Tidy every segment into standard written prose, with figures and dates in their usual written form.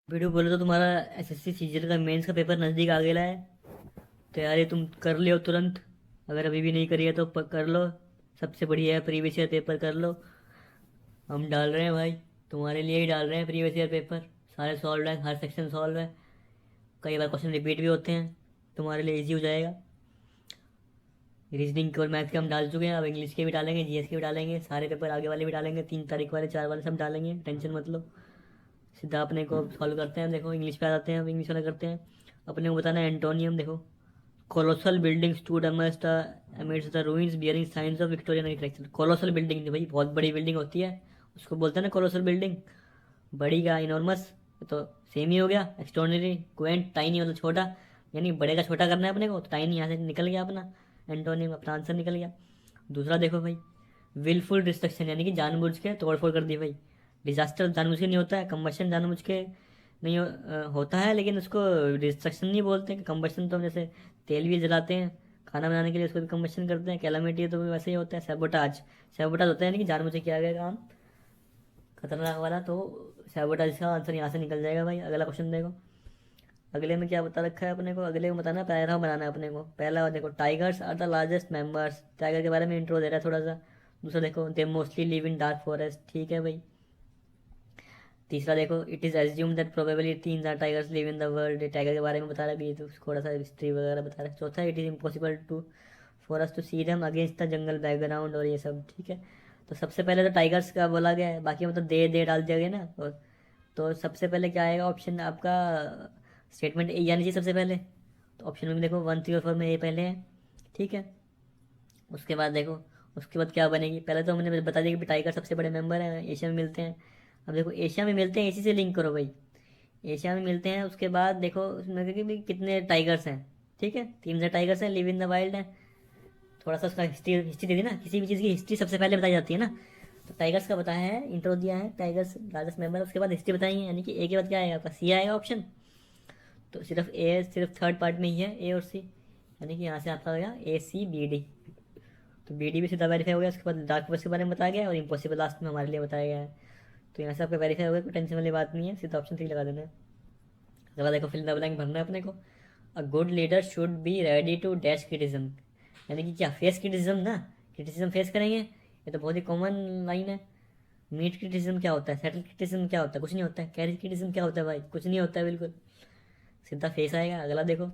Video बोले तो तुम्हारा एसएससी सीजीएल का मेंस का पेपर नज़दीक आ गया है। तैयारी तुम कर लियो तुरंत। अगर अभी भी नहीं करी है तो कर लो। सबसे बढ़िया है प्रीवियस ईयर पेपर कर लो। हम डाल रहे हैं भाई, तुम्हारे लिए ही डाल रहे हैं प्रीवियस ईयर पेपर। सारे सॉल्व हैं, हर सेक्शन सॉल्व है। कई बार क्वेश्चन रिपीट भी होते हैं, तुम्हारे लिए इजी हो जाएगा। रीजनिंग और मैथ के हम डाल चुके हैं, अब इंग्लिश के भी डालेंगे, जीएस के भी डालेंगे, सारे पेपर आगे वाले भी डालेंगे, 3 तारीख वाले 4 वाले सब डालेंगे, टेंशन मत लो। सीधा अपने को सॉल्व करते हैं। देखो इंग्लिश पे आ जाते हैं, अब इंग्लिश वाला करते हैं। अपने को बताना है एंटोनियम। देखो, colossal building stood amidst the ruins bearing science of Victorian architecture. Colossal building भाई बहुत बड़ी बिल्डिंग होती है, उसको बोलते हैं ना कोलोसल बिल्डिंग। बड़ी का इनॉर्मस, तो सेम ही हो गया। एक्स्ट्रॉर्डिनरी, क्वेंट, टाइनी मतलब छोटा। यानी बड़े का छोटा करना है अपने को, तो टाइनी यहाँ से निकल गया अपना, एंटोनियम अपना आंसर निकल गया। दूसरा देखो भाई, विलफुल डिस्ट्रक्शन यानी कि जानबूझ के तोड़फोड़ कर दी भाई। डिजास्टर जानबूझ के नहीं होता है, कम्बशन जानबूझ के नहीं होता है, लेकिन उसको डिस्ट्रक्शन नहीं बोलते। कम्बशन तो हम जैसे तेल भी जलाते हैं खाना बनाने के लिए, उसको भी कम्बशन करते हैं। कैलामिटी तो वैसे ही होता है। सैबोटाज, सैबोटाज होता है यानी कि जानबूझ के किया गया काम खतरनाक वाला, तो सैबोटाज का आंसर यहाँ से निकल जाएगा भाई। अगला क्वेश्चन देखो, अगले में क्या बता रखा है अपने को। अगले को बताना, पैराग्राफ बनाना है अपने को। पहला देखो, tigers are the largest members. Tiger के बारे में इंट्रो दे रहा है थोड़ा सा। दूसरा देखो, they mostly live in dark forest. ठीक है भाई। तीसरा देखो, it is assume that probably 3 tigers live in the world. Tiger के बारे में बता रहा है भी, तो थोड़ा सा हिस्ट्री वगैरह बता रहा है। चौथा, it is impossible to for us to see them against the jungle background, और ये सब। ठीक है, तो सबसे पहले तो टाइगर्स का बोला गया है, बाकी मतलब दे डाल दिया गया ना। और तो सबसे पहले क्या आएगा ऑप्शन आपका, स्टेटमेंट ए यानी कि सबसे पहले। तो ऑप्शन में भी देखो 1, 3 और 4 में ए पहले है। ठीक है, उसके बाद देखो, उसके बाद क्या बनेगी। पहले तो हमने बता दिया कि टाइगर सबसे बड़े मेंबर हैं, एशिया में मिलते हैं। अब देखो एशिया में मिलते हैं, इसी से लिंक करो भाई। एशिया में मिलते हैं, उसके बाद देखो उसमें कि भी कितने टाइगर्स हैं। ठीक है, 3 टाइगर्स हैं, लिव इन द वाइल्ड है। थोड़ा सा उसका हिस्ट्री हिस्ट्री दे दी ना, किसी भी चीज़ की हिस्ट्री सबसे पहले बताई जाती है ना। तो टाइगर्स का बताया है, इंट्रो दिया है, टाइगर्स लार्जेस्ट मेंबर, उसके बाद हिस्ट्री बताई है। यानी कि ए के बाद क्या आएगा आपका, सी आएगा ऑप्शन। तो सिर्फ ए, सिर्फ थर्ड पार्ट में ही है ए और सी, यानी कि यहाँ से आपका हो गया ACBD। तो BD भी सीधा वेरीफाई हो गया। उसके बाद डार्क वर्स के बारे में बताया गया, और इम्पॉसिबल लास्ट में हमारे लिए बताया गया है। तो यहाँ से आपका वेरीफाई हो गया, कोई टेंशन वाली बात नहीं है, सीधा ऑप्शन 3 लगा देना है। उसके बाद देखो, फिल द ब्लैंक भरना है अपने को। A good leader should be ready to dash criticism. यानी कि क्या, फेस क्रिटिज्म ना, क्रिटिज्म फेस करेंगे। ये तो बहुत ही कॉमन लाइन है। मीट क्रिटिज्म क्या होता है, सेटल क्रिटिज्म क्या होता है, कुछ नहीं होता है। कैरी क्रिटिज्म क्या होता है भाई, कुछ नहीं होता है बिल्कुल। सीधा फेस आएगा। अगला देखो,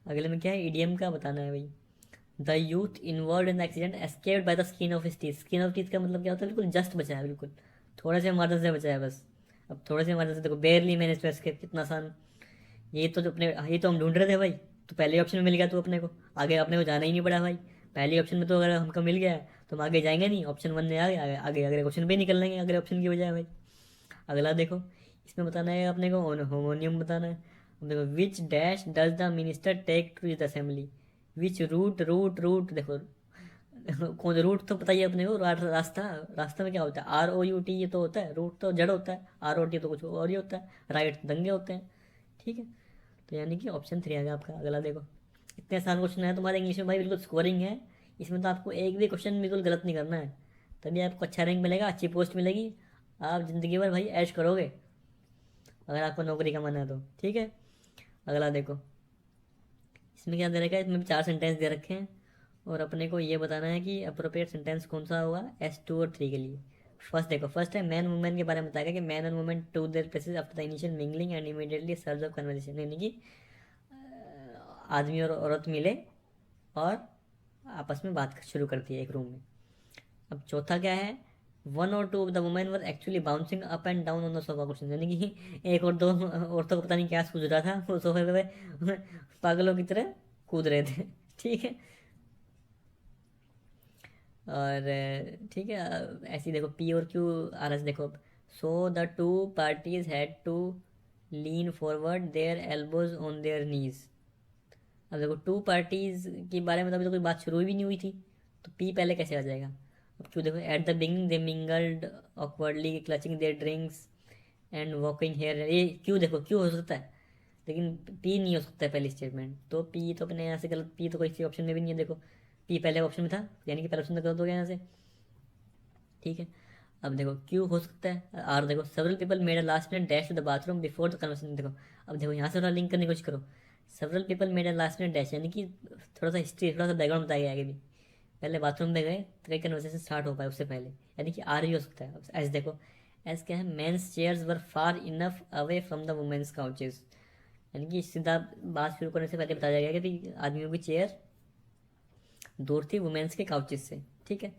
अगले में क्या है, ईडीएम का बताना है भाई। The youth involve in the accident escaped by the skin of his teeth. Skin of teeth का मतलब क्या होता है, बिल्कुल जस्ट बचा है, बिल्कुल थोड़े से मार्जिन से बचा है बस। अब थोड़े से मार्जिन से देखो, बेरली मैनेज टू एस्केप, कितना आसान। ये तो जो अपने, ये तो हम ढूंढ रहे थे भाई, तो पहले ऑप्शन में मिल गया तो अपने को आगे अपने को जाना ही नहीं पड़ा भाई। पहले ऑप्शन में तो अगर हमको मिल गया तो हम आगे जाएंगे नहीं, ऑप्शन 1 में आ गया, आगे आगे अगले क्वेश्चन पे ही निकल लेंगे अगले ऑप्शन की बजाय भाई। अगला देखो, इसमें बताना है अपने को, होमोनियम बताना है। अब देखो, which dash does the minister take to the assembly. Which route, route देखो, कौन रूट तो पता ही है अपने को, रास्ता। रास्ता में क्या होता है, ROUT, ये तो होता है। रूट तो जड़ होता है, ROT तो कुछ और ही होता है। राइट दंगे होते हैं। ठीक है, तो यानी कि ऑप्शन 3 आ गया आपका। अगला देखो, इतने आसान क्वेश्चन है तुम्हारे इंग्लिश में भाई, बिल्कुल स्कोरिंग है। इसमें तो आपको एक भी क्वेश्चन बिल्कुल गलत नहीं करना है, तभी आपको अच्छा रैंक मिलेगा, अच्छी पोस्ट मिलेगी। आप ज़िंदगी भर भाई ऐश करोगे, अगर आपको नौकरी का मन है तो। ठीक है, अगला देखो, इसमें क्या दे रखा है, इसमें भी 4 सेंटेंस दे रखे हैं, और अपने को ये बताना है कि अप्रोप्रिएट सेंटेंस कौन सा होगा S2 और 3 के लिए। फर्स्ट देखो, फर्स्ट है मैन वुमेन के बारे में बताया गया कि men and women to their places after the initial mingling and immediately surge of conversation. यानी कि आदमी और औरत मिले और आपस में बात शुरू करती है एक रूम में। अब चौथा क्या है, 1 और 2 of the women were actually bouncing up and down on the sofa question. यानी कि एक और दो औरतों को पता नहीं क्या सूझ रहा था, वो सोफे पे पागलों की तरह कूद रहे थे। ठीक है, और ठीक है, ऐसे ही देखो, P और Q, RS देखो। So the two parties had to lean forward their elbows on their knees. अब देखो, टू पार्टीज के बारे में तो अभी तो कोई बात शुरू भी नहीं हुई थी, तो पी पहले कैसे आ जाएगा। अब क्यों देखो, at the beginning they mingled awkwardly clutching their drinks and walking here. ये क्यों देखो, क्यों हो सकता है, लेकिन पी नहीं हो सकता है पहली स्टेटमेंट। तो पी तो अपने यहाँ से गलत, पी तो कोई ऑप्शन में भी नहीं है। देखो, पी पहले ऑप्शन में था, यानी कि पहला ऑप्शन तो गलत हो गया यहाँ से। ठीक है, अब देखो क्यू हो सकता है, आर देखो several people made a last minute dash to the bathroom before the conversation. देखो अब देखो यहाँ से थोड़ा लिंक करने की कोशिश करो। Several people made a last minute dash, यानी कि थोड़ा सा हिस्ट्री, थोड़ा सा बैकग्राउंड बताया गया है कि भी पहले बाथरूम में गए तो कई कन्वर्सेशन स्टार्ट हो पाए उससे पहले, यानी कि आर भी हो सकता है। एस देखो, एस क्या है, men's chairs were far enough away from the women's couches, यानी कि सीधा बात शुरू करने से पहले बताया गया कि भाई आदमियों की चेयर दूर थी वुमेन्स के काउचेस से, ठीक है।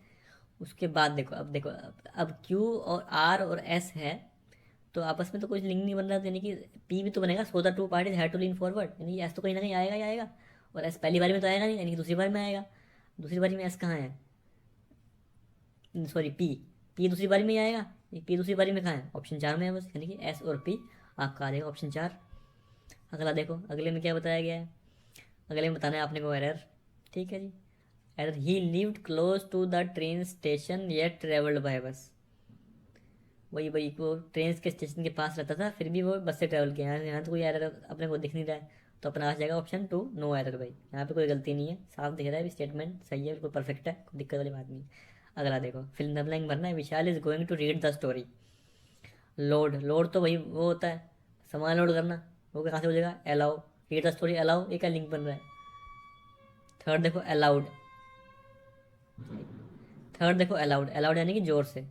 उसके बाद देखो, अब देखो अब क्यू और आर और एस है तो आपस में तो कुछ लिंक नहीं बन रहा, यानी कि पी भी तो बनेगा, so the two parties had to lean forward, यानी कि एस तो कहीं ना कहीं आएगा ही आएगा, और एस पहली बारी में तो आएगा नहीं, यानी कि दूसरी बारी में आएगा। दूसरी बारी में एस कहाँ है, सॉरी पी, पी दूसरी बारी में ही आएगा। पी दूसरी बारी में कहाँ है, ऑप्शन 4 में है बस, यानी कि एस और पी आपका आ जाएगा ऑप्शन 4। अगला देखो, अगले में क्या बताया गया है, अगले में बताना है आपने को एरर, ठीक है जी। Error, he lived close to the train station yet travelled by bus, वही वही वो ट्रेन के स्टेशन के पास रहता था फिर भी वो बस से ट्रैवल किया। यहाँ तो कोई एरर अपने को दिख नहीं रहा है, तो अपना आ जाएगा ऑप्शन 2 नो एरर भाई, यहाँ पे कोई गलती नहीं है, साफ दिख रहा है, स्टेटमेंट सही है, बिल्कुल परफेक्ट है, कोई दिक्कत वाली बात नहीं है। अगला देखो, फिल द ब्लैंक भरना है। Vishal is going to read the story. Load, load तो वही वो होता है सामान लोड करना, वो कहाँ से हो जाएगा, allow, read the story allow, एक लिंक बन रहा है। थर्ड देखो अलाउड, थर्ड देखो अलाउड, अलाउड यानी कि जोर से,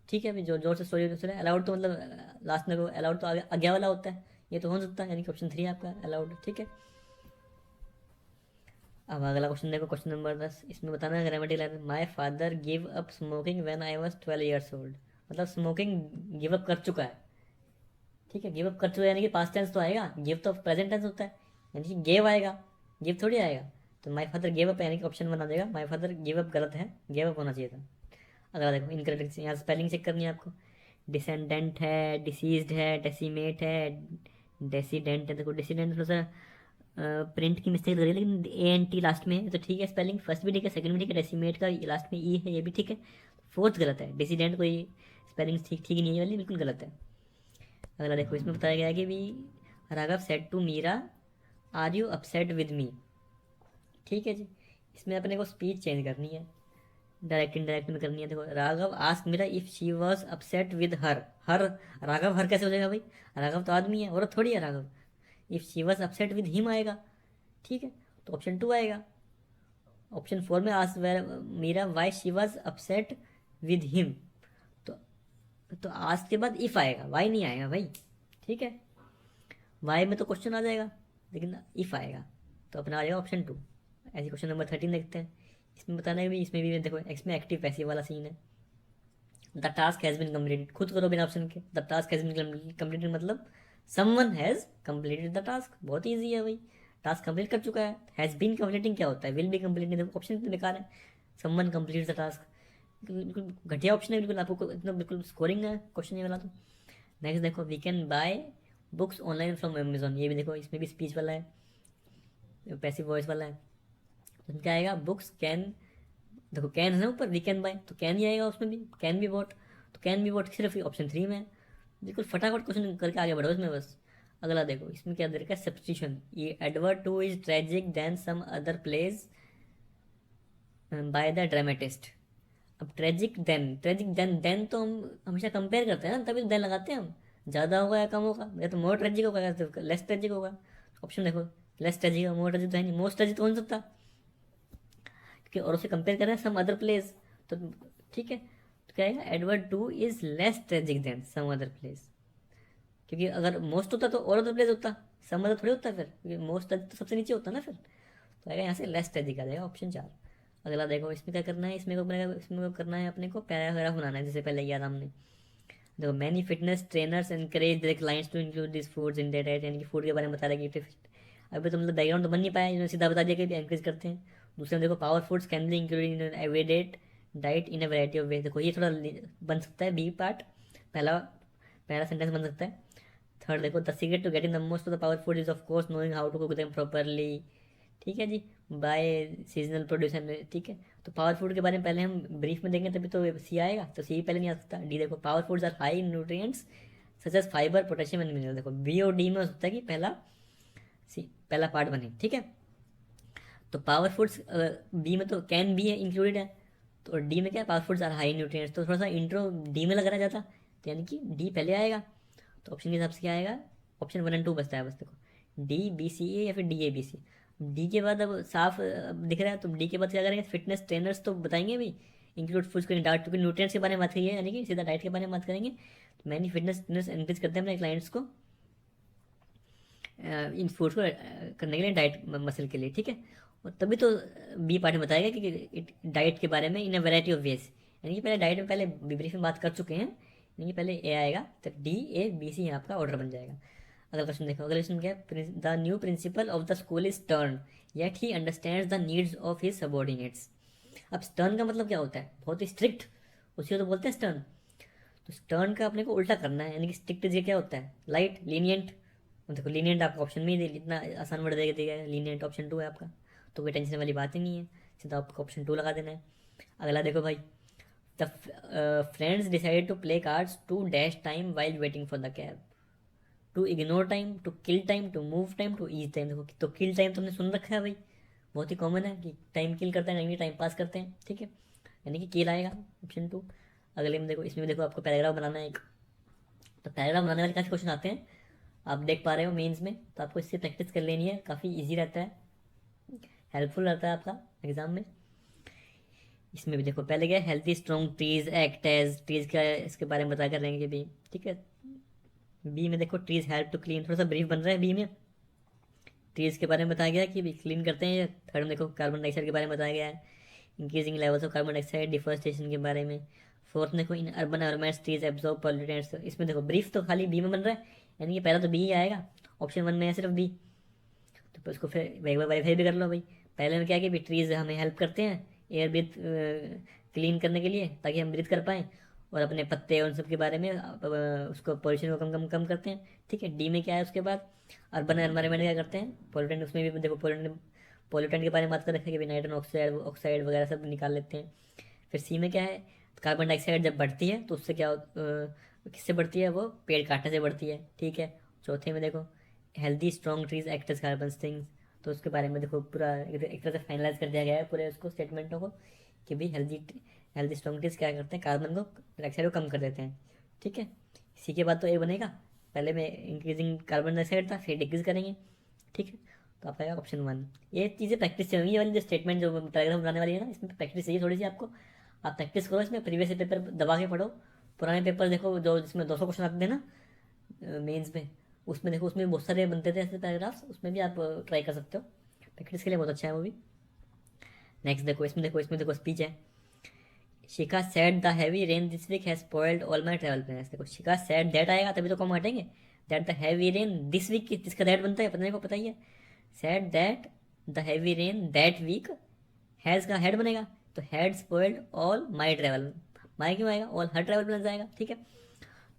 ठीक है। अभी जोर जोर से स्टोरी सुने, अलाउड तो मतलब लास्ट में अलाउड तो आगे आज्ञा वाला होता है, ये तो हो सकता है, यानी कि ऑप्शन 3 आपका अलाउड, ठीक है। अब अगला क्वेश्चन देखो, क्वेश्चन नंबर 10, इसमें बताना है grammatical error. My father give up smoking when I was 12 years old, मतलब स्मोकिंग गिव अप कर चुका है, ठीक है। गिव अप कर चुका है यानी कि पास्ट टेंस तो आएगा, गिव तो प्रेजेंट टेंस होता है, यानी कि गेव आएगा, गिव थोड़ी आएगा। तो माई फादर गिव अप यानी कि ऑप्शन बना देगा, माई फादर गिव अप गलत है, गिव अप होना चाहिए था। अगला देखो इनकरेक्ट, यहाँ स्पेलिंग चेक करनी है आपको। डिसेंडेंट है, डिसीज्ड है, डेसीमेट है, डेसीडेंट है। देखो डिसीडेंट थोड़ा सा प्रिंट की मिस्टेक लग रही है, लेकिन ए एन टी लास्ट में है तो ठीक है, स्पेलिंग फर्स्ट भी ठीक है, सेकंड भी ठीक है, डेसीमेट का लास्ट में ई है ये भी ठीक है, फोर्थ गलत है, डिसीडेंट कोई स्पेलिंग ठीक ठीक नहीं है वाली, बिल्कुल गलत है। अगला देखो, इसमें बताया गया है कि भी Raghav said to Meera are you upset with me, ठीक है जी। इसमें अपने को स्पीच चेंज करनी है, डायरेक्ट इनडायरेक्ट में करनी है। देखो Raghav ask Meera if she was upset with her, her Raghav her कैसे हो जाएगा भाई, राघव तो आदमी है, औरत थोड़ी है Raghav. If she was upset with him आएगा, ठीक है, तो ऑप्शन 2 आएगा। ऑप्शन 4 में ask Meera why she was upset with him, तो आस्क के बाद इफ आएगा, वाई नहीं आएगा भाई, ठीक है। वाई में तो क्वेश्चन आ जाएगा, लेकिन इफ आएगा तो अपना आ जाएगा ऑप्शन 2। ऐसे क्वेश्चन नंबर 13 देखते हैं, इसमें बताना है भी, इसमें भी देखो इसमें एक्टिव पैसिव वाला सीन है। The task has been completed, खुद करो बिना ऑप्शन के, the task has been completed मतलब someone has completed the task, बहुत ईजी है भाई, टास्क कंप्लीट कर चुका है। हैज़ बीन कंप्लीटिंग क्या होता है, विल बी कंप्लीटिंग, देखो ऑप्शन इतने बेकार है, समवन कंप्लीट द टास्क, बिल्कुल घटिया ऑप्शन है, बिल्कुल आपको इतना बिल्कुल स्कोरिंग है क्वेश्चन ये वाला तो। नेक्स्ट देखो, we can buy books online from Amazon, ये भी देखो इसमें भी स्पीच वाला है, पैसिव वॉइस वाला है, तो क्या आएगा, बुक्स कैन, देखो कैन है ना ऊपर, वी कैन बाय तो कैन ही आएगा, उसमें भी कैन बी वॉट, तो कैन बी वॉट सिर्फ ऑप्शन 3 में है। बिल्कुल फटाफट क्वेश्चन करके आगे बढ़ो इसमें बस। अगला देखो, इसमें क्या दे रखा है, सब्सटीट्यूशन, ये Edward two is tragic than some other plays by the dramatist. अब ट्रेजिक देन तो हम हमेशा कंपेयर करते हैं ना, तभी तो देन लगाते हैं हम, ज़्यादा होगा या कम होगा, या तो मोर ट्रेजिक होगा या तो लेस ट्रेजिक होगा। ऑप्शन देखो, लेस ट्रेजिक, मोर ट्रेजिक तो है नहीं, मोस्ट ट्रेजिक तो हो नहीं सकता, क्योंकि और उसे कंपेयर कर रहे हैं सम अदर प्लेस, तो ठीक है, तो क्या आएगा, Edward two is less tragic than some other plays, क्योंकि अगर मोस्ट होता तो और अदर प्लेस होता, सम अदर थोड़ी होता फिर, क्योंकि मोस्ट तो सबसे नीचे होता ना फिर, तो आएगा यहाँ से लेस ट्रेजिक आ जाएगा ऑप्शन 4। अगला देखो, इसमें क्या करना है, इसमें को करना है अपने को पैराग्राफ बनाना है, जैसे पहले किया था हमने। देखो, many fitness trainers encourage their clients to include this foods in their diet, यानी कि फूड के बारे में बता रहा है कि अभी तो मतलब बैकग्राउंड तो बन नहीं पाया, इन्होंने सीधा बता दिया कि एनकरेज करते हैं। दूसरे में देखो, power foods can be included in everyday diet in a variety of वे, देखो ये थोड़ा बन सकता है बी पार्ट, पहला पहला सेंटेंस बन सकता है। थर्ड देखो, the secret to getting the most of the power food is of course knowing how to cook them properly, ठीक है जी, बाय सीजनल प्रोड्यूसर, ठीक है। तो पावर फूड के बारे में पहले हम ब्रीफ में देंगे तभी तो सी आएगा, तो सी पहले नहीं आ सकता। डी देखो, power foods are high in nutrients such as fibre potassium and mineral, देखो बी और डी में हो सकता है कि पहला पार्ट बने, ठीक है। तो पावर फूड्स बी में तो कैन बी है इंक्लूडेड है, तो डी में क्या है, fast foods are high nutrients, तो थोड़ा सा इंट्रो डी में लगाना जाता, तो यानी कि डी पहले आएगा। तो ऑप्शन के हिसाब से क्या आएगा, ऑप्शन 1 एंड 2 बचता है बस देखो, डी बी सी ए या फिर D A B C. D के बाद अब साफ दिख रहा है, तो डी के बाद क्या करेंगे, फिटनेस ट्रेनर्स तो बताएंगे भी, इंक्लूड फूड्स को डाइट, क्योंकि न्यूट्रिएंट्स के बारे में बात करिए, यानी कि सीधा डाइट के बारे में बात करेंगे। तो मैंने फिटनेस ट्रेनर्स इंक्रीज करते हैं अपने क्लाइंट्स को इन फूड्स को करने के लिए, डाइट मसल के लिए, ठीक है। और तभी तो बी पार्ट में बताएगा कि डाइट के बारे में इन अ वैरायटी ऑफ वेज, यानी कि पहले डाइट में पहले ब्रीफ में बात कर चुके हैं, यानी कि पहले ए आएगा, तो डी ए बी सी यहाँ आपका ऑर्डर बन जाएगा। अगला क्वेश्चन देखो, अगला क्वेश्चन क्या है, the new principle of the school is stern yet he understands the needs of his subordinates. अब स्टर्न का मतलब क्या होता है, बहुत ही स्ट्रिक्ट, उसी को तो बोलते हैं स्टर्न। तो स्टर्न का अपने को उल्टा करना है, यानी कि स्ट्रिक्ट ये क्या होता है, लाइट, लीनियंट। देखो लीनियंट आपका ऑप्शन में ही इतना आसान वर्ड दे दिया है, लीनियंट ऑप्शन 2 है आपका, तो कोई टेंशन वाली बात ही नहीं है, सीधा आपको ऑप्शन 2 लगा देना है। अगला देखो भाई, the friends decide to play cards to dash time while waiting for the cab, to ignore time, to kill time, to move time, to ease time. देखो तो किल टाइम तुमने सुन रखा है भाई, बहुत ही कॉमन है कि टाइम किल करते हैं, यानी टाइम पास करते हैं, ठीक है, यानी कि किल आएगा ऑप्शन 2। अगले में देखो, इसमें देखो आपको पैराग्राफ बनाना है एक, तो पैराग्राफ बनाने वाले काफ़ी क्वेश्चन आते हैं, आप देख पा रहे हो मेंस में, तो आपको इससे प्रैक्टिस कर लेनी है, काफ़ी इजी रहता है, हेल्पफुल रहता है आपका एग्जाम में। इसमें भी देखो पहले क्या है, healthy strong trees act as, trees का इसके बारे में बता कर लेंगे भी, ठीक है। बी में देखो, ट्रीज हेल्प टू क्लीन, थोड़ा सा ब्रीफ बन रहा है बी में, ट्रीज के बारे में बताया गया है कि भी क्लीन करते हैं। थर्ड में देखो, कार्बन डाइऑक्साइड के बारे में बताया गया है, increasing levels of carbon dioxide, deforestation के बारे में। फोर्थ देखो, in urban environments trees absorb pollutants, इसमें देखो ब्रीफ तो खाली बी में बन रहा है, यानी कि पहला तो बी ही आएगा, ऑप्शन 1 में है सिर्फ बी, तो उसको फिर वेरीफाई भी कर लो भाई। पहले में क्या है कि ट्रीज हमें हेल्प करते हैं एयर ब्रीथ क्लीन करने के लिए, ताकि हम ब्रीथ कर पाएँ, और अपने पत्ते उन सब के बारे में उसको पोल्यूशन को कम कम कम करते हैं, ठीक है। डी में क्या है उसके बाद, अर्बन एनवायरनमेंट क्या करते हैं, पोल्यूटेंट, उसमें भी देखो पोल्यूटेंट के बारे में बात कर रखे हैं कि नाइट्रोजन ऑक्साइड ऑक्साइड वगैरह सब निकाल लेते हैं। फिर सी में क्या है, कार्बन डाइऑक्साइड जब बढ़ती है तो उससे क्या किससे बढ़ती है, वो पेड़ काटने से बढ़ती है, ठीक है। चौथे में देखो, healthy strong trees act as carbon sinks, तो उसके बारे में देखो पूरा एक तरह से फाइनलाइज कर दिया गया है पूरे उसको स्टेटमेंटों को, कि भाई हेल्दी स्ट्रॉन्ग ट्रीज क्या करते हैं, कार्बन को डाइऑक्साइड को कम कर देते हैं, ठीक है। इसी के बाद तो ए बनेगा, पहले में इंक्रीजिंग कार्बन डाइऑक्साइड था, फिर डिक्रीज करेंगे, ठीक है। तो आप आएगा ऑप्शन 1। ये चीज़ें प्रैक्टिस चाहिए, ये वाली जो स्टेटमेंट जो पैराग्राफ बनाने वाली है ना, इसमें प्रैक्टिस चाहिए थोड़ी सी आपको, आप प्रैक्टिस करो इसमें, प्रीवियस पेपर दबा के पढ़ो, पुराने पेपर देखो जो जिसमें 200 क्वेश्चन आते थे ना मेंस में, उसमें देखो उसमें बहुत सारे बनते थे ऐसे पैराग्राफ्स, उसमें भी आप ट्राई कर सकते हो, प्रैक्टिस के लिए बहुत अच्छा है वो भी। नेक्स्ट देखो, इसमें देखो स्पीच है, Shikha said the heavy rain this week has spoiled all my travel plans. देखो शिखा सेड दैट आएगा तभी तो कम हटेंगे, that the heavy rain this week, किसका दैट बनता है पता को पता ही है, said that the heavy rain that week, has का हेड बनेगा, तो had spoiled all my travel, my क्यों आएगा, ऑल हर ट्रैवल प्लान आएगा, ठीक है।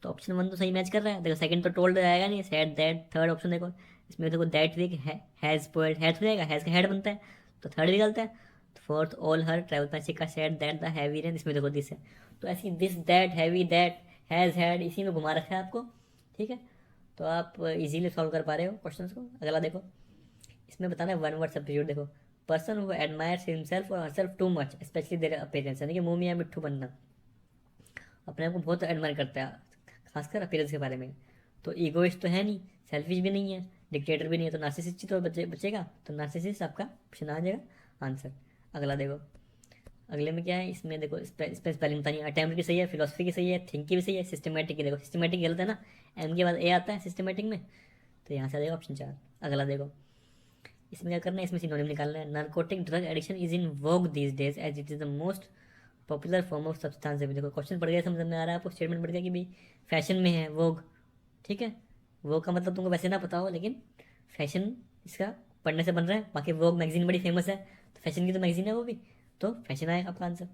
तो ऑप्शन 1 तो सही मैच कर रहा है, देखो सेकंड तो टोल्ड आएगा नहीं, सेड दैट, थर्ड ऑप्शन देखो इसमें देखो that week has spoiled, had हो जाएगा, हैज़ का हेड बनता है, तो थर्ड भी गलत है। तो fourth, all her travel plan, Shikha said that the heavy rain, इसमें देखो दिस है, तो ऐसी this that heavy that has had इसी में घुमा रखा है आपको, ठीक है। तो आप इजीली सॉल्व कर पा रहे हो क्वेश्चन को। अगला देखो, इसमें बताना है 1 वर्ड सब्स्टिट्यूट, देखो पर्सन हु एडमायर्स हिमसेल्फ और herself too much specially their appearance, यानी कि मुंह मियां मिट्ठू बनना, अपने आप को बहुत एडमायर करता है खासकर अपीयरेंस के बारे में, तो ईगोइस्ट तो है नहीं, सेल्फिश भी नहीं है, डिक्टेटर भी नहीं है, तो नार्सिसिस्ट तो बचेगा, तो नार्सिसिस्ट आपका ऑप्शन आ जाएगा आंसर। अगला देखो, अगले में क्या है, इसमें देखो इसमें स्पेलिंग बतानी है, अटेम्प्ट की सही है, फिलोसफी की सही है, थिंक की भी सही है, सिस्टमेटिक की देखो सिस्टमेटिक गलत है ना, एम के बाद ए आता है सिस्टमेटिक में, तो यहाँ से आ जाएगा ऑप्शन 4। अगला देखो, इसमें क्या करना है, इसमें सिनोनिम निकालना है, narcotic drug addiction is in vogue these days as it is the most popular form of substance. देखो क्वेश्चन पढ़ गया, समझ में आ रहा है आपको, स्टेटमेंट पढ़ गया कि भाई फैशन में है वोग, ठीक है। वोग का मतलब तुमको वैसे ना पता हो, लेकिन फैशन इसका पढ़ने से बन रहा है, बाकी वोग मैगजीन बड़ी फेमस है, तो फैशन की तो मैगजीन है वो भी, तो फैशन आएगा आपका आंसर।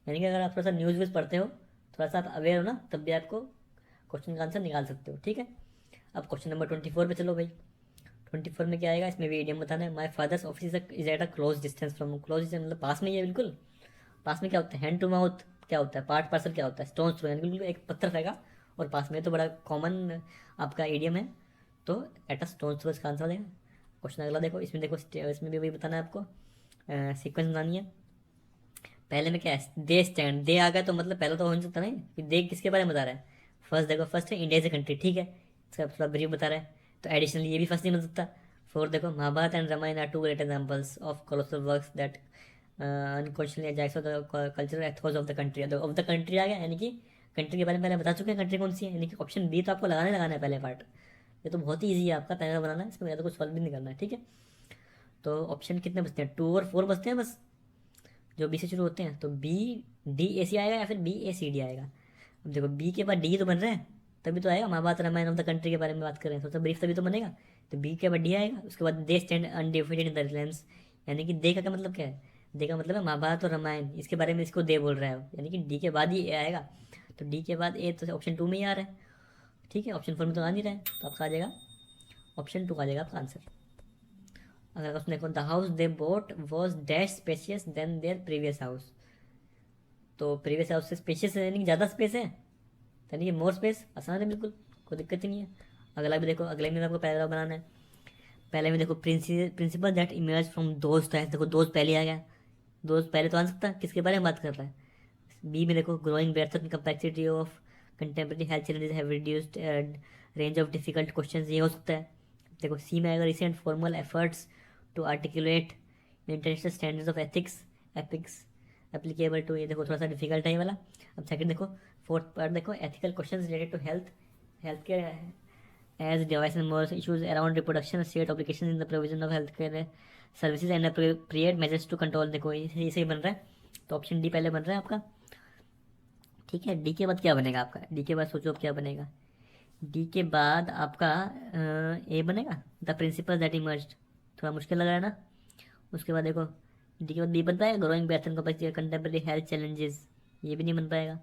यानी कि अगर आप थोड़ा सा न्यूज़ व्यूज़ पढ़ते हो, थोड़ा सा आप अवेयर हो ना, तब भी आपको क्वेश्चन का आंसर निकाल सकते हो, ठीक है। अब क्वेश्चन नंबर 24 पे चलो भाई, 24 में क्या आएगा, इसमें भी इडियम बताना है, my father's office is at a close distance from, close distance मतलब पास में ही है बिल्कुल, पास में क्या होता है, हैंड टू माउथ क्या होता है, पार्ट पार्सल क्या होता है, स्टोन थ्रो, यानी बिल्कुल एक पत्थर फेंका और पास में, तो बड़ा कॉमन आपका इडियम है, तो एट अ स्टोन थ्रो इसका आंसर हो जाएगा। क्वेश्चन अगला देखो, इसमें देखो इसमें भी वही बताना है आपको, सीक्वेंस बनानी है, पहले में क्या है, दे स्टैंड, दे आ गया तो मतलब पहले तो हो नहीं सकता नहीं कि दे किसके बारे में बता रहा है। फर्स्ट देखो, फर्स्ट है इंडिया इज ए कंट्री, ठीक है, इसका थोड़ा ब्रीफ बता रहा है, तो एडिशनली ये भी फर्स्ट नहीं बन सकता। फोर्थ देखो, Mahabharata and Ramayana are two great examples of colossal works that unquestionably एजाक्स of the cultural ethos of the country. Of the country आ गया, यानी कि कंट्री के बारे में पहले बता चुके हैं कंट्री कौन सी है, यानी कि ऑप्शन बी तो आपको लगाना है पहले पार्ट। ये तो बहुत ही ईजी है आपका, पहले बनाना है, इसमें ज़्यादा कुछ सॉल्व भी नहीं करना है, ठीक है। तो ऑप्शन कितने बचते हैं, 2 और 4 बचते हैं बस, जो बी से शुरू होते हैं। तो बी डी ए सी आएगा या फिर बी ए सी डी आएगा। अब देखो बी के बाद डी तो बन रहे हैं, तभी तो आएगा Mahabharata Ramayana of the country के बारे में बात करें तो ब्रीफ तभी तो बनेगा। तो बी के बाद डी आएगा, उसके बाद they stand undefeated in the Reliance, यानी कि दे का क्या मतलब क्या है, दे का मतलब है महाभारत और रामायण, इसके बारे में इसको दे बोल रहा है, यानी कि डी के बाद ही ए आएगा। तो डी के बाद ए तो ऑप्शन 2 में ही आ रहा है, ठीक है, ऑप्शन 4 में तो आ नहीं रहा है, तो आपका आ जाएगा ऑप्शन 2 आ जाएगा आपका आंसर। अगर उसने देखो, the house they bought was dash spacious than their previous house, तो प्रीवियस हाउस से स्पेशियस है, यानी कि ज़्यादा स्पेस है, यानी कि मोर स्पेस, आसान है बिल्कुल, कोई दिक्कत ही नहीं है। अगला भी देखो, अगले में आपको पैराग्राफ बनाना है। पहले में देखो, प्रिंसिपल दैट इमर्ज फ्रॉम दोस्त है, देखो दोस्त पहले आ गया, दोस्त पहले तो आ सकता है, किसके बारे में बात कर रहा है। बी में देखो, growing breadth and complexity of contemporary health challenges have reduced range of difficult question, ये हो सकता है। देखो सी में आएगा, recent formal efforts to articulate international standards of ethics applicable to, ये देखो थोड़ा सा डिफिकल्ट है ये वाला। अब सेकंड देखो, फोर्थ पार्ट देखो, ethical questions related to health care as device and moral issues around reproduction state obligation in the provision of health care services and appropriate measures to control, देखो ये सही बन रहा है, तो ऑप्शन डी पहले बन रहा है आपका, ठीक है। डी के बाद क्या बनेगा आपका, डी के बाद सोचो अब क्या बनेगा। डी के बाद आपका ए बनेगा, द प्रिंसिपल दैट इमर्ज्ड, थोड़ा मुश्किल लग रहा है ना। उसके बाद देखो डी के बाद बी बन पाएगा, growing breadth and contemporary health challenges, ये भी नहीं बन पाएगा।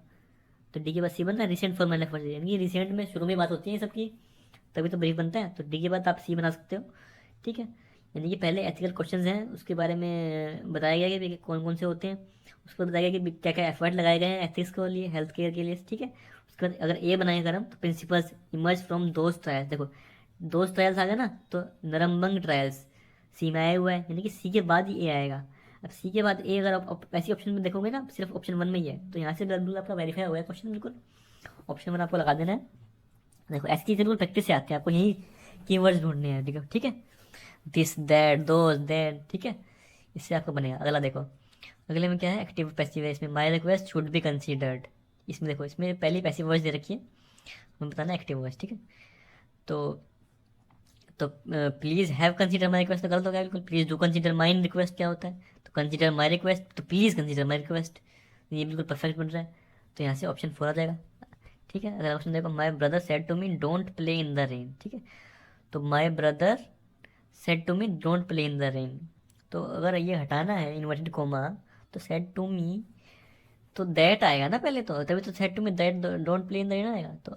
तो डी के बाद सी बनता है, रिसेंट फॉर्मल एफर्ट्स, यानी कि रिसेंट में शुरू में बात होती है सबकी, तभी तो ब्रीफ बनता है। तो डी के बाद आप सी बना सकते हो, ठीक है। यानी कि पहले एथिकल क्वेश्चंस हैं, उसके बारे में बताया गया कि कौन कौन से होते हैं, उस पर बताया गया कि क्या क्या एफर्ट लगाए गए हैं एथिक्स के लिए, हेल्थ केयर के लिए, ठीक है। उसके बाद अगर ए बनाएगा हम, तो principles emerge from those trials, देखो दोज ट्रायल्स आ गया ना, तो नरमबंग ट्रायल्स सी में आया हुआ है, यानी कि सी के बाद ही ए आएगा। अब सी के बाद ए अगर आप ऐसी ऑप्शन में देखोगे ना, सिर्फ ऑप्शन 1 में ही है, तो यहाँ से बिल्कुल आपका वेरीफाई हो गया क्वेश्चन, बिल्कुल ऑप्शन 1 आपको लगा देना है। देखो ऐसी चीज़ बिल्कुल प्रैक्टिस से आती है, आपको यही कीवर्ड्स ढूंढने हैं, ठीक है, दिस दैट दोज दैट, ठीक है, इससे आपको बनेगा। अगला देखो, अगले में क्या है, एक्टिव पैसिव है, इसमें my request should be considered, इसमें देखो इसमें पहली पैसिव वॉइस दे रखी है, हमें बताना एक्टिव वॉइस, ठीक है। तो please have consider my request तो गलत हो गया बिल्कुल, please do consider my request क्या होता है, तो कंसीडर माई रिक्वेस्ट, तो प्लीज़ कंसीडर माई रिक्वेस्ट, ये बिल्कुल परफेक्ट बन रहा है, तो यहाँ से ऑप्शन 4 आ जाएगा, ठीक है। अगर ऑप्शन देखो, my brother said to me don't play in the rain, ठीक है, तो my brother said to me don't play in the rain, तो अगर ये हटाना है इन्वर्टेड कोमा, तो सेड टू मी, तो दैट आएगा ना पहले, तो तभी तो said to me that don't play in the rain आएगा। तो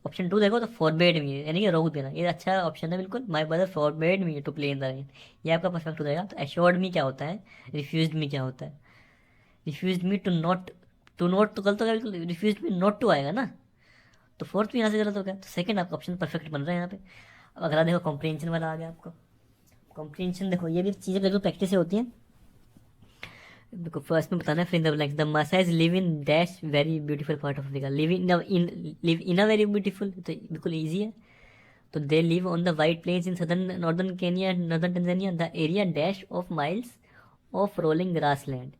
ऑप्शन 2 देखो, तो फॉरबेड मी, यानी कि रोक देना, ये अच्छा ऑप्शन है बिल्कुल, my brother forbade me to play in the rain, ये आपका परफेक्ट हो जाएगा। तो एश्योर्ड मी क्या होता है, रिफ्यूज मी क्या होता है, रिफ्यूज मी टू नॉट तो गलत हो गया बिल्कुल, रिफ्यूज मी नॉट टू आएगा ना, तो फोर्थ भी यहाँ से गलत हो गया, तो सेकंड आपका ऑप्शन परफेक्ट बन रहा है यहाँ पे। अब अगला देखो, कॉम्प्रीहेंशन वाला आ गया आपको, कॉम्प्रीहेंशन देखो ये भी चीज़ें बिल्कुल प्रैक्टिस से होती हैं। देखो फर्स्ट में बताना है, फिर in the blanks, the Masais live in dash very beautiful part of Africa, live in a very beautiful, तो बिल्कुल ईजी है। तो they live on the white plains in southern northern Kenya northern Tanzania, the area dash of miles of rolling grassland,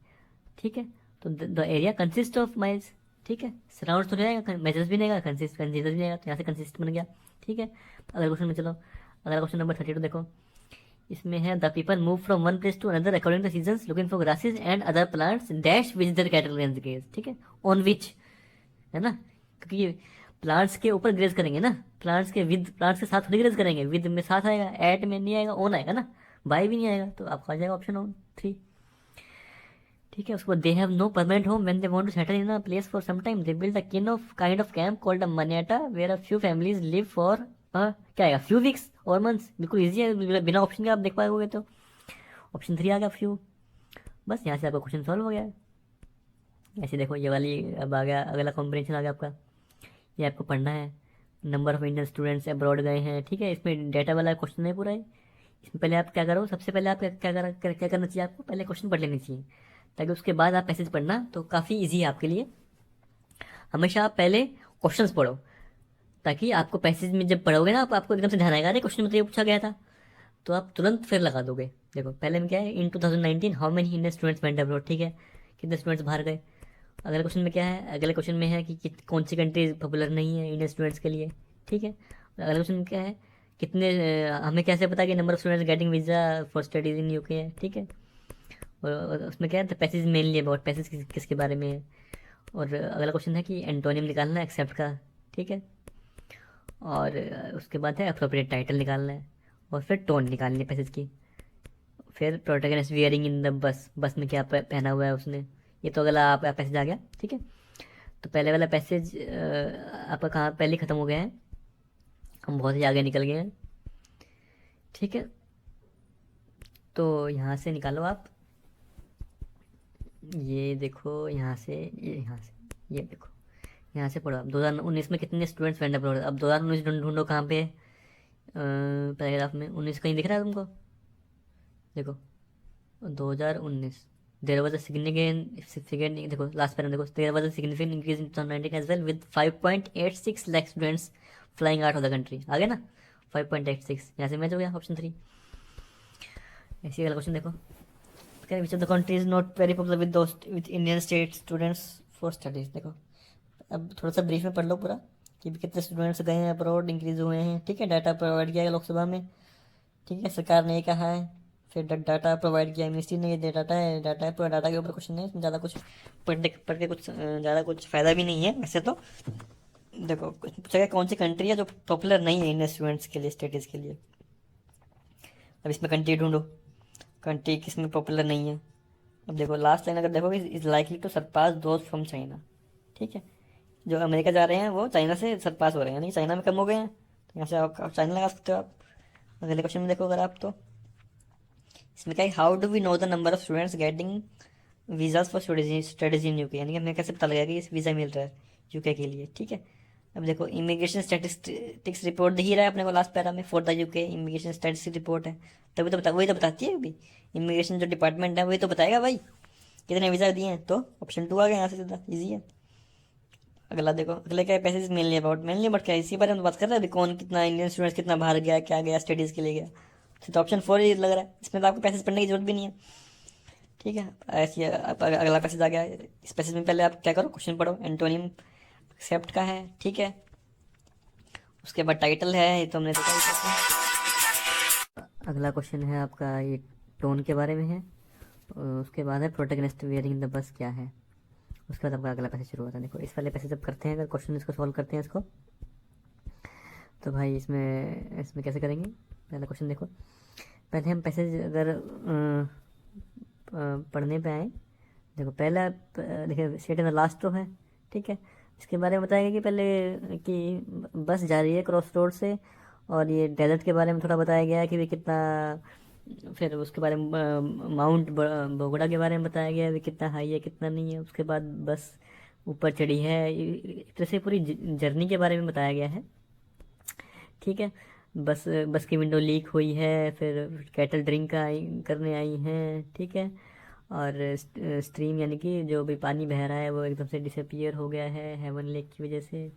ठीक है। तो the area consist of miles, ठीक है, surround तो रहेगा, मेजर्स भी रहेगा, कंसिस्ट भी रहेगा, तो यहाँ से कंसिस्ट बन गया, ठीक है। अगले क्वेश्चन में चलो, अगला क्वेश्चन नंबर 32 देखो, इसमें है, the people move from one place to another according to seasons looking for grasses and other plants dash which their cattle graze, ठीक है, ऑन विच, है ना, क्योंकि प्लांट्स के ऊपर ग्रेज करेंगे ना, प्लांट्स के साथ थोड़ी ग्रेज करेंगे, विद में साथ आएगा, एट में नहीं आएगा, ऑन आएगा ना, बाय भी नहीं आएगा, तो आपका आ जाएगा ऑप्शन ऑन 3, ठीक है। उसके बाद, they have no permanent home when they want to settle in a place for some time, they build a kind of camp called a manyatta where a few families live for क्या आएगा, few weeks और months, बिल्कुल easy है, बिना option के आप देख पाओगे, तो ऑप्शन 3 आ गया फ्यू, बस यहाँ से आपका क्वेश्चन सॉल्व हो गया है। ऐसे देखो ये वाली अब आ गया, अगला कॉम्प्रिहेंशन आ गया आपका, ये आपको पढ़ना है, number of Indian students abroad गए हैं, ठीक है, इसमें डेटा वाला क्वेश्चन नहीं पूरा है, इसमें पहले आप क्या करो, सबसे पहले आप क्या करना चाहिए आपको, पहले क्वेश्चन पढ़ लेनी चाहिए, ताकि उसके बाद आप पैसेज पढ़ना तो काफ़ी ईजी है आपके लिए। हमेशा आप पहले क्वेश्चंस पढ़ो, ताकि आपको पैसेज में जब पढ़ोगे ना, आपको एकदम से ध्यान आएगा, अरे क्वेश्चन में तो ये पूछा गया था, तो आप तुरंत फिर लगा दोगे। देखो पहले में क्या है, इन 2019 how many Indian students went abroad, ठीक है, कितने स्टूडेंट्स बाहर गए। अगले क्वेश्चन में क्या है, अगले क्वेश्चन में है कि कौन सी कंट्री पॉपुलर नहीं है इंडियन स्टूडेंट्स के लिए, ठीक है। अगले क्वेश्चन में क्या है, कितने हमें कैसे पता कि number of students getting visa for studies in UK है, ठीक है। और उसमें क्या है, तो पैसेज मेनली अबाउट पैसेज किसके बारे में है। और अगला क्वेश्चन है कि एंटोनियम निकालना है एक्सेप्ट का, ठीक है। और उसके बाद है अप्रोप्रिएट टाइटल निकालना है, और फिर टोन निकालनी है पैसेज की। फिर protagonist wearing in the bus, बस में क्या पहना हुआ है उसने, ये तो अगला आप पैसेज आ गया, ठीक है। तो पहले वाला पैसेज आपका कहाँ पहले ही ख़त्म हो गया है, हम बहुत ही आगे निकल गए हैं, ठीक है। तो यहाँ से निकालो आप, ये देखो यहाँ से, ये देखो यहाँ से पढ़ो। 2019 में कितने स्टूडेंट्स वेंट अब्रॉड, अब 2019 ढूंढो कहाँ पे है, पैराग्राफ में 19 कहीं दिख रहा है तुमको, देखो 2019, देयर वाज अ सिग्निफिकेंट, देखो लास्ट पैरा देखो, there was a significant increase in 2019 as well with 5.86 lakh students flying out of the country, आ गया ना 5.86, यहाँ से मैच हो गया ऑप्शन 3। ऐसी वाला क्वेश्चन देखो, which of the country is not very popular with Indian state students for studies. देखो अब थोड़ा सा ब्रीफ में पढ़ लो पूरा, कि कितने स्टूडेंट्स गए हैं अब्रॉड, इंक्रीज हुए हैं, ठीक है। डाटा प्रोवाइड किया है लोकसभा में, ठीक है, सरकार ने ये कहा है। फिर डाटा प्रोवाइड किया मिनिस्ट्री ने, ये डाटा है पूरा, डाटा के ऊपर क्वेश्चन है, इसमें ज़्यादा कुछ पढ़ के कुछ ज़्यादा कुछ फ़ायदा भी नहीं है वैसे तो। देखो पूछा गया कौन सी कंट्री है जो पॉपुलर नहीं है इंडियन स्टूडेंट्स के लिए, स्टडीज़ के लिए। अब इसमें कंट्री ढूंढो, कंट्री किसमें पॉपुलर नहीं है। अब देखो लास्ट लाइन अगर देखोगे, is likely to surpass those from China, ठीक है। जो अमेरिका जा रहे हैं वो चाइना से सरपास हो रहे हैं, यानी चाइना में कम हो गए हैं, तो यहाँ से आप चाइना लगा सकते हो आप। अगले क्वेश्चन में देखो अगर आप, तो इसमें क्या है, how do we know the number of students getting visas for studies in UK, यानी कि हमें कैसे पता लगेगा कि इस वीज़ा मिल रहा है यूके के लिए, ठीक है। अब देखो इमिग्रेशन स्टैटिस्टिक्स रिपोर्ट दिख ही रहा है अपने को लास्ट पैरा में, for the UK immigration statistics report है, तभी तो वही तो बताती है अभी, इमिग्रेशन जो डिपार्टमेंट है वही तो बताएगा भाई कितने वीज़ा दिए हैं। तो ऑप्शन 2 आ गया यहाँ से, सीधा ईजी है। अगला देखो, अगले क्या पैसेज मेनली अबाउट क्या है, इसी बारे में बात कर रहे हैं अभी, कौन कितना इंडियन स्टूडेंट्स कितना बाहर गया, क्या गया स्टडीज़ के लिए गया। तो ऑप्शन 4 ही लग रहा है, इसमें तो आपको पैसेज पढ़ने की जरूरत भी नहीं है, ठीक है। ऐसी अगला पैसेज आ गया, इस पैसेज में पहले आप क्या करो, क्वेश्चन पढ़ो, एंटोनियम एक्सेप्ट का है, ठीक है। उसके बाद टाइटल है, ये तो हमने देखा। अगला क्वेश्चन है आपका ये टोन के बारे में है, उसके बाद है प्रोटैगनिस्ट वियरिंग द बस क्या है, उसके बाद आपका अगला पैसेज शुरू होता है। देखो इस वाले पैसेज जब करते हैं, अगर क्वेश्चन इसको सॉल्व करते हैं इसको, तो भाई इसमें इसमें कैसे करेंगे, पहला क्वेश्चन देखो, पहले हम पैसेज अगर पढ़ने पे आए, देखो पहला देखिए state in the last row है, ठीक है। इसके बारे में बताएगा कि पहले कि बस जा रही है क्रॉस रोड से, और ये डेजर्ट के बारे में थोड़ा बताया गया है कि भी कितना, फिर उसके बारे में माउंट बोगड़ा के बारे में बताया गया है भी कितना हाई है कितना नहीं है। उसके बाद बस ऊपर चढ़ी है, एक तरह से पूरी जर्नी के बारे में बताया गया है, ठीक है। बस की विंडो लीक हुई है, फिर कैटल ड्रिंक करने आई हैं, ठीक है। और स्ट्रीम यानी कि जो भी पानी बह रहा है वो एकदम से डिसअपियर हो गया है हेवन लेक की वजह से।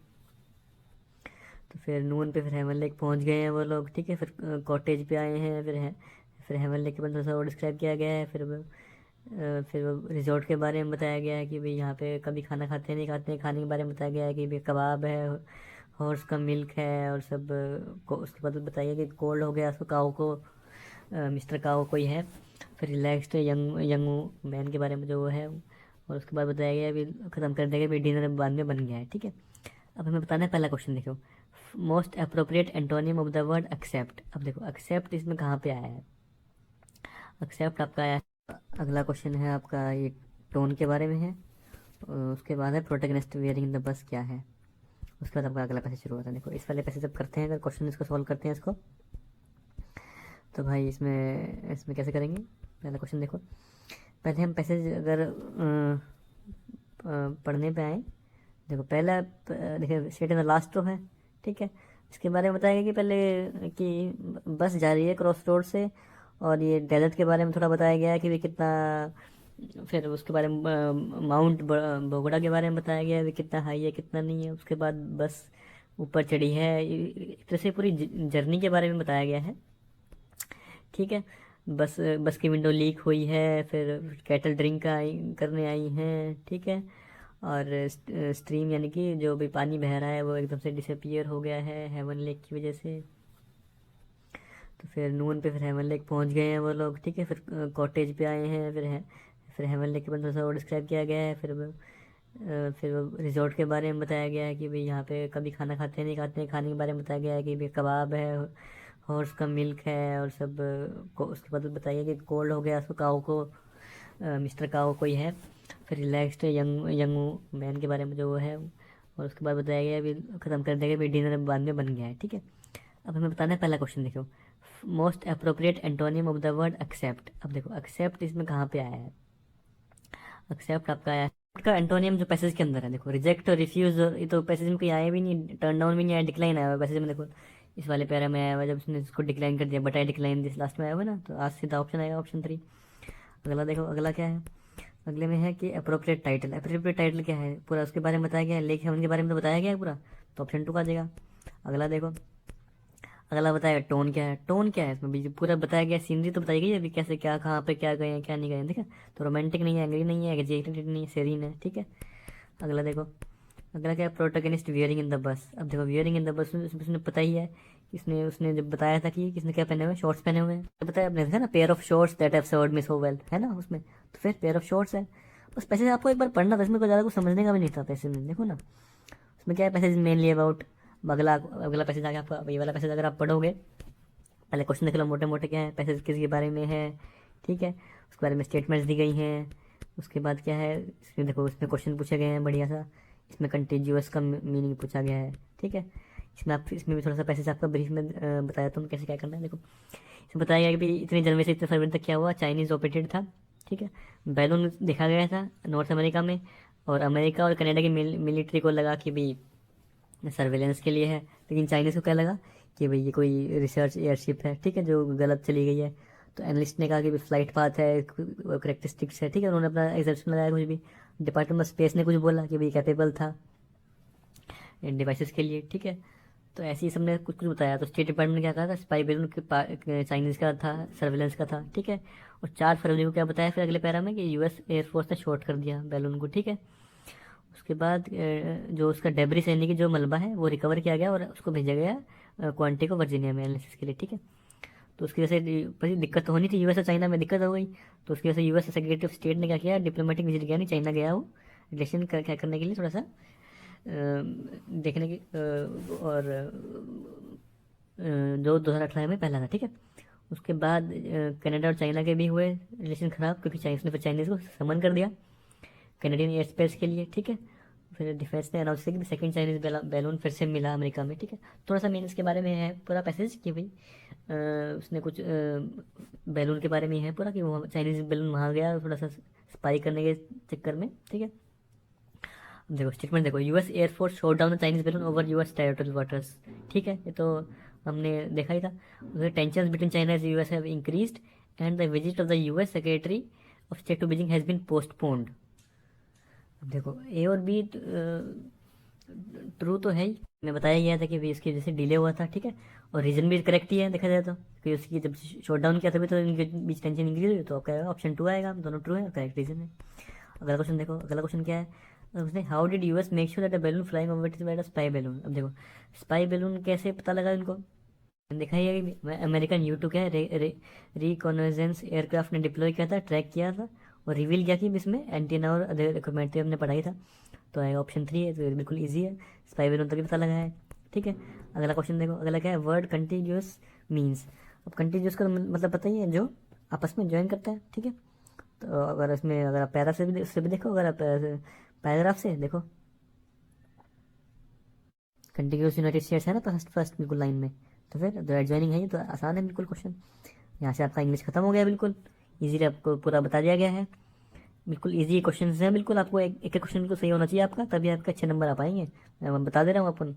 तो फिर नून पे फिर हेवन लेक पहुंच गए हैं वो लोग, ठीक है। फिर कॉटेज पे आए हैं, फिर हेवन लेक के बाद थोड़ा सा और डिस्क्राइब किया गया है। फिर वो रिजॉर्ट के बारे में बताया गया है कि भाई यहाँ पे कभी खाना खाते नहीं खाते हैं, खाने के बारे में बताया गया है कि भाई कबाब है, हॉर्स का मिल्क है, और सब उसके बाद बताइए कि कोल्ड हो गया उसको, काऊ को मिस्टर काऊ कोई है। फिर रिलैक्स्ड यंग यंग मैन के बारे में जो वो है, और उसके बाद बताया गया अभी ख़त्म कर देगा, भाई डिनर बाद में बन गया है, ठीक है। अब हमें बताना है पहला क्वेश्चन, देखो most appropriate antonym of the word accept. अब देखो एक्सेप्ट इसमें कहाँ पे आया है, एक्सेप्ट आपका आया है। अगला क्वेश्चन है आपका ये टोन के बारे में है, उसके बाद है प्रोटैगनिस्ट वियरिंग द बस क्या है, उसके बाद आपका अगला पैसेज शुरू होता है। देखो इस वाले पैसेज जब करते हैं, अगर क्वेश्चन इसको सॉल्व करते हैं इसको, तो भाई इसमें इसमें कैसे करेंगे, पहला क्वेश्चन देखो, पहले हम पैसेज अगर पढ़ने पे आए, देखो पहला देखिए state in the last row है, ठीक है। इसके बारे में बताएगा कि पहले कि बस जा रही है क्रॉस रोड से, और ये डेजर्ट के बारे में थोड़ा बताया गया है कि भी कितना, फिर उसके बारे में माउंट बोगड़ा के बारे में बताया गया है, कितना हाई है कितना नहीं है। उसके बाद बस ऊपर चढ़ी है, एक तरह से पूरी जर्नी के बारे में बताया गया है। ठीक है। बस बस की विंडो लीक हुई है, फिर कैटल ड्रिंक करने आई हैं। ठीक है। और स्ट्रीम यानी कि जो भी पानी बह रहा है वो एकदम से डिसअपियर हो गया है हेवन लेक की वजह से। तो फिर नून पे फिर हेवन लेक पहुंच गए हैं वो लोग। ठीक है। फिर कॉटेज पे आए हैं, फिर हेवन लेक के बाद थोड़ा सा और डिस्क्राइब किया गया है। फिर रिजॉर्ट के बारे में बताया गया है कि भाई यहाँ पे कभी खाना खाते हैं नहीं खाते हैं। खाने के बारे में बताया गया है कि भाई कबाब है, हॉर्स का मिल्क है और सब उसके बाद बताइए कि कोल्ड हो गया उसको, काऊ को मिस्टर काऊ कोई है। फिर रिलैक्स्ड यंग यंग मैन के बारे में जो वो है। और उसके बाद बताया गया अभी ख़त्म कर देगा, भाई डिनर बाद में बन गया है। ठीक है। अब हमें बताना है पहला क्वेश्चन। देखो, most appropriate antonym of the word accept. अब देखो एक्सेप्ट इसमें कहाँ पे आया है? एक्सेप्ट आपका आया है का एंटोनियम जो पैसेज के अंदर है। देखो रिजेक्ट और रिफ्यूज, ये तो पैसेज में कोई आया भी नहीं, टर्न डाउन भी नहीं आया, डिक्लाइन आया हुआ पैसेज में। देखो इस वाले पैरा में आया हुआ जब उसने इसको डिक्लाइन कर दिया, but I decline this last में आया हुआ ना, तो आज सीधा ऑप्शन आएगा ऑप्शन 3। अगला देखो, अगला क्या है? अगले में है कि अप्रोप्रिएट टाइटल। अप्रोप्रिएट टाइटल क्या है पूरा उसके बारे में बताया गया है, लेक है उनके बारे में तो बताया गया है पूरा, तो ऑप्शन 2 का देगा। अगला देखो, अगला बताएगा टोन क्या है। टोन क्या है इसमें भी पूरा बताया गया, सीनरी तो बताई गई है अभी कैसे क्या कहाँ पे क्या गए हैं क्या नहीं गए हैं। ठीक है। तो रोमांटिक नहीं है, एंग्री नहीं है, एग्जैक्टेड नहीं है, सेरीन है। ठीक है। अगला देखो, अगला क्या है? Protagonist wearing in the bus. अब देखो वियरिंग इन द बस उसने पता ही है, इसने उसने जब बताया था कि किसने क्या पहने हुए, शॉर्ट्स पहने हुए हैं, तो बताया अपने देखा ना, pair of shorts that have served me so well, है ना उसमें। तो फिर पेयर ऑफ शॉर्ट्स है। बस पैसेज आपको एक बार पढ़ना था, इसमें कोई ज़्यादा कुछ समझने का भी नहीं था पैसेज में। देखो ना उसमें क्या है, पैसेज मेनली अबाउट। अगला अगला पैसेज आगे आपका, ये वाला पैसेज अगर आप पढ़ोगे, पहले क्वेश्चन देख लो मोटे मोटे क्या है, पैसेज किसके बारे में है। ठीक है। उसके बारे में स्टेटमेंट्स दी गई हैं। उसके बाद क्या है, इसमें देखो इसमें क्वेश्चन पूछे गए हैं बढ़िया सा। इसमें कंटिन्यूअस का मीनिंग पूछा गया है। ठीक है। इसमें भी थोड़ा सा पैसेज आपका ब्रीफ में बताया तो कैसे क्या करना है। देखो इसमें बताया गया कि भाई इतनी जनवरी से इतने फरवरी तक क्या हुआ, चाइनीज़ ऑपरेटेड था। ठीक है। बैलून देखा गया था नॉर्थ अमेरिका में, और अमेरिका और कनाडा की मिलिट्री को लगा कि भाई सर्वेलेंस के लिए है, लेकिन चाइनीज़ को क्या लगा कि भाई ये कोई रिसर्च एयरशिप है। ठीक है। जो गलत चली गई है। तो एनालिस्ट ने कहा कि फ्लाइट पाथ है, करेक्टरिस्टिक्स है। ठीक है। उन्होंने अपना एग्जम्पशन लगाया कुछ भी। डिपार्टमेंट ऑफ स्पेस ने कुछ बोला कि भाई कैपेबल था डिवाइसेस के लिए। ठीक है। तो ऐसे ही सबने कुछ कुछ बताया। तो स्टेट डिपार्टमेंट ने क्या कहा था, स्पाई बैलून के चाइनीज़ का था, सर्वेलेंस का था। ठीक है। और 4 फरवरी को क्या बताया फिर अगले पैरा में, कि यूएस एयरफोर्स ने शॉर्ट कर दिया बैलून को। ठीक है। उसके बाद जो उसका डेब्रिस यानी कि जो मलबा है वो रिकवर किया गया और उसको भेजा गया क्वांटी को वर्जीनिया में एनालिसिस के लिए। ठीक है। तो उसकी वजह से भाई दिक्कत तो होनी थी, यूएस और चाइना में दिक्कत हो गई। तो उसकी वजह से यूएस सेक्रेटरी ऑफ स्टेट ने क्या किया, डिप्लोमेटिक विजिट किया, नहीं चाइना गया वो रिलेशन क्या करने के लिए, थोड़ा सा देखने की और जो 2018 में पहला था। ठीक है। उसके बाद कनाडा और चाइना के भी हुए रिलेशन ख़राब, क्योंकि चाइनीज़ ने फिर चाइनीज़ को समन कर दिया कैनेडियन एयर स्पेस के लिए। ठीक है। फिर डिफेंस ने अनाउंस किया कि सेकंड चाइनीज़ बैलून फिर से मिला अमेरिका में। ठीक है। थोड़ा सा मेन इसके बारे में है पूरा पैसेज कि भाई उसने कुछ बैलून के बारे में है पूरा, कि वो चाइनीज़ बैलून वहाँ गया थोड़ा सा स्पाई करने के चक्कर में। ठीक है। देखो स्टेटमेंट देखो, US air force shot down the Chinese balloon over US territorial waters. ठीक है। ये तो हमने देखा ही था। Tension between China and US have increased and the visit of the US secretary of state to Beijing has been postponed. अब देखो ए और बी ट्रू तो है ही, मैं बताया गया था कि भाई इसकी वजह से डिले हुआ था। ठीक है। और रीज़न भी करेक्ट ही है देखा जाए तो, कि उसकी जब शॉट डाउन किया तभी तो इनके बीच टेंशन इंक्रीज हुई। तो आपका ऑप्शन 2 आएगा, दोनों ट्रू है और करेक्ट रीज़न है। अगला क्वेश्चन देखो, अगला क्वेश्चन क्या है, उसने how did US make sure that the balloon flying over it is spy balloon. अब देखो स्पाई बैलून कैसे पता लगा इनको, देखा ही है कि अमेरिकन यू 2 क्या है, रिकॉन्वेजेंस एयरक्राफ्ट ने डिप्लॉय किया था, ट्रैक किया था और रिवील किया कि इसमें एंटीना और अदर इक्विपमेंट हमने पढ़ाई था। तो आएगा ऑप्शन 3 है, तो बिल्कुल ईजी है, स्पाई बैलून तभी पता लगा है। ठीक है। अगला क्वेश्चन देखो, अगला क्या है, वर्ड कंटिन्यूस मीन्स। अब कंटिन्यूस का मतलब पता ही है, जो आपस में ज्वाइन करता है। ठीक है। तो अगर इसमें अगर आप पैरा से भी उससे भी देखो, अगर आप पैराग्राफ से देखो, कंटिन्यूस यूनाइटेड स्टेट्स है ना फर्स्ट फर्स्ट बिल्कुल लाइन में, तो फिर जो एडजॉइनिंग है ये तो आसान है बिल्कुल क्वेश्चन। यहाँ से आपका इंग्लिश खत्म हो गया बिल्कुल इजीली, आपको पूरा बता दिया गया है। बिल्कुल इजी क्वेश्चन हैं बिल्कुल, आपको एक एक क्वेश्चन बिल्कुल सही होना चाहिए आपका, तभी आपके अच्छे नंबर आ पाएंगे। मैं बता दे रहा हूँ अपन।